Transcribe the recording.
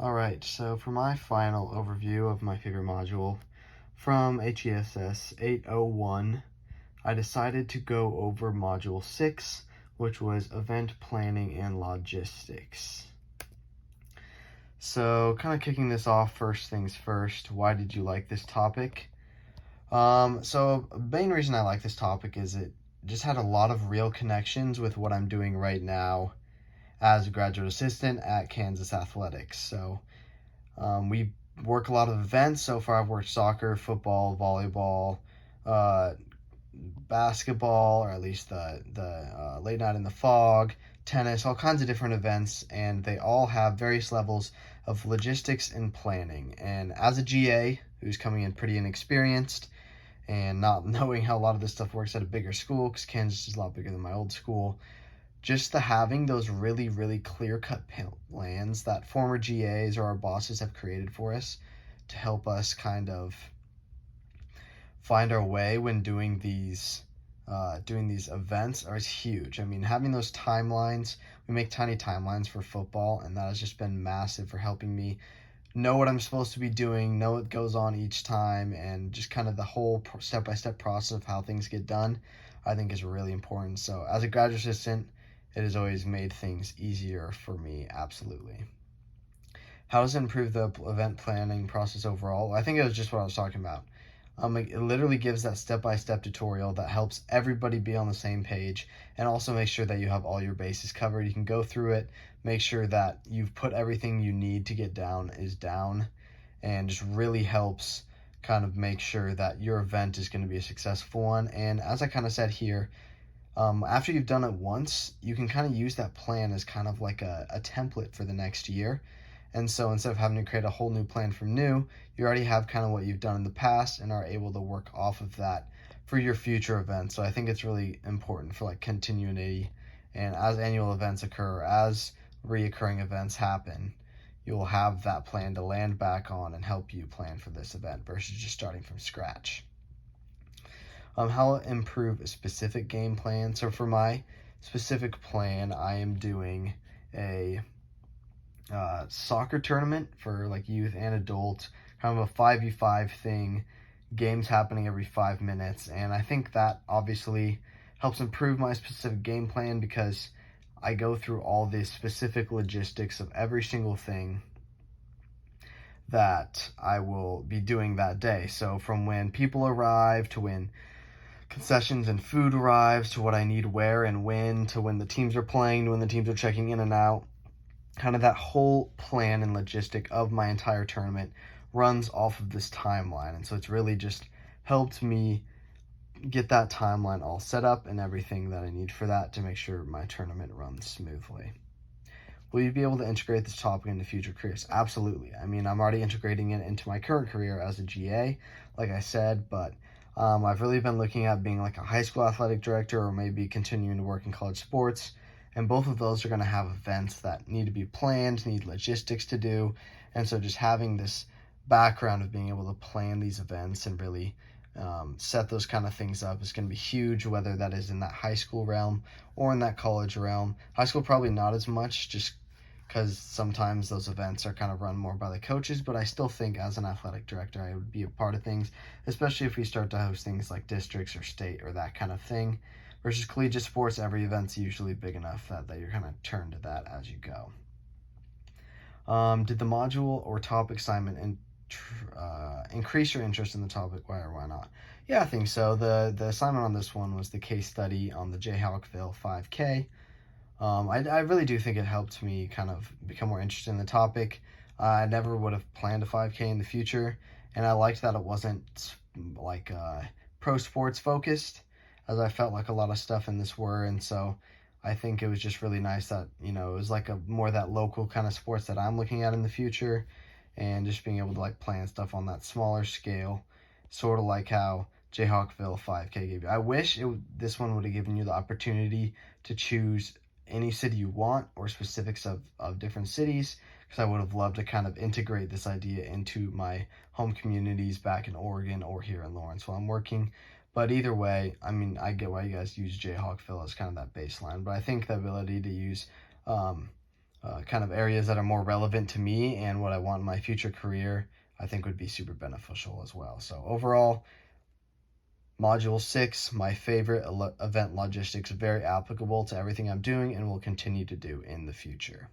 Alright, so for my final overview of my favorite module from HESS 801, I decided to go over Module 6, which was Event Planning and Logistics. So, kind of kicking this off, first things first, why did you like this topic? So, the main reason I like this topic is it just had a lot of real connections with what I'm doing right now as a graduate assistant at Kansas Athletics. So, we work a lot of events. So far, I've worked soccer, football, volleyball, basketball, or at least the late night in the fog, tennis, all kinds of different events, and they all have various levels of logistics and planning. And as a GA who's coming in pretty inexperienced and not knowing how a lot of this stuff works at a bigger school, because Kansas is a lot bigger than my old school, just the having those really, really clear-cut plans that former GAs or our bosses have created for us to help us kind of find our way when doing these events is huge. I mean, having those timelines, we make tiny timelines for football, and that has just been massive for helping me know what I'm supposed to be doing, know what goes on each time, and just kind of the whole step-by-step process of how things get done, I think is really important. So as a graduate assistant, it has always made things easier for me, absolutely. How does it improve the event planning process overall? I think it was just what I was talking about. It literally gives that step-by-step tutorial that helps everybody be on the same page and also make sure that you have all your bases covered. You can go through it, make sure that you've put everything you need to get down is down, and just really helps kind of make sure that your event is going to be a successful one. And as I kind of said here, after you've done it once, you can kind of use that plan as kind of like a template for the next year. And so instead of having to create a whole new plan from new, you already have kind of what you've done in the past and are able to work off of that for your future events. So I think it's really important for like continuity. And as annual events occur, as reoccurring events happen, you'll have that plan to land back on and help you plan for this event versus just starting from scratch. How to improve a specific game plan. So for my specific plan, I am doing a soccer tournament for like youth and adults, kind of a 5v5 thing, games happening every 5 minutes. And I think that obviously helps improve my specific game plan because I go through all the specific logistics of every single thing that I will be doing that day. So from when people arrive to when concessions and food arrives to what I need where and when to when the teams are playing to when the teams are checking in and out. Kind of that whole plan and logistic of my entire tournament runs off of this timeline. And so it's really just helped me get that timeline all set up and everything that I need for that to make sure my tournament runs smoothly. Will you be able to integrate this topic into future careers? Absolutely. I mean, I'm already integrating it into my current career as a GA, like I said, but I've really been looking at being like a high school athletic director or maybe continuing to work in college sports. And both of those are going to have events that need to be planned, need logistics to do. And so just having this background of being able to plan these events and really set those kind of things up is going to be huge, whether that is in that high school realm or in that college realm. High school probably not as much, just because sometimes those events are kind of run more by the coaches, but I still think as an athletic director I would be a part of things, especially if we start to host things like districts or state or that kind of thing. Versus collegiate sports, every event's usually big enough that you're kind of turned to that as you go. Did the module or topic assignment increase your interest in the topic? Why or why not? Yeah, I think so. The assignment on this one was the case study on the Jayhawkville 5K. I really do think it helped me kind of become more interested in the topic. I never would have planned a 5K in the future, and I liked that it wasn't like pro sports focused, as I felt like a lot of stuff in this were. And so I think it was just really nice that, it was like a more that local kind of sports that I'm looking at in the future, and just being able to like plan stuff on that smaller scale, sort of like how Jayhawkville 5K gave you. I wish this one would have given you the opportunity to choose any city you want or specifics of different cities, because I would have loved to kind of integrate this idea into my home communities back in Oregon or here in Lawrence while I'm working. But either way, I mean, I get why you guys use Jayhawkville as kind of that baseline. But I think the ability to use a kind of areas that are more relevant to me and what I want in my future career, I think would be super beneficial as well. So overall, Module 6, my favorite, event logistics, very applicable to everything I'm doing and will continue to do in the future.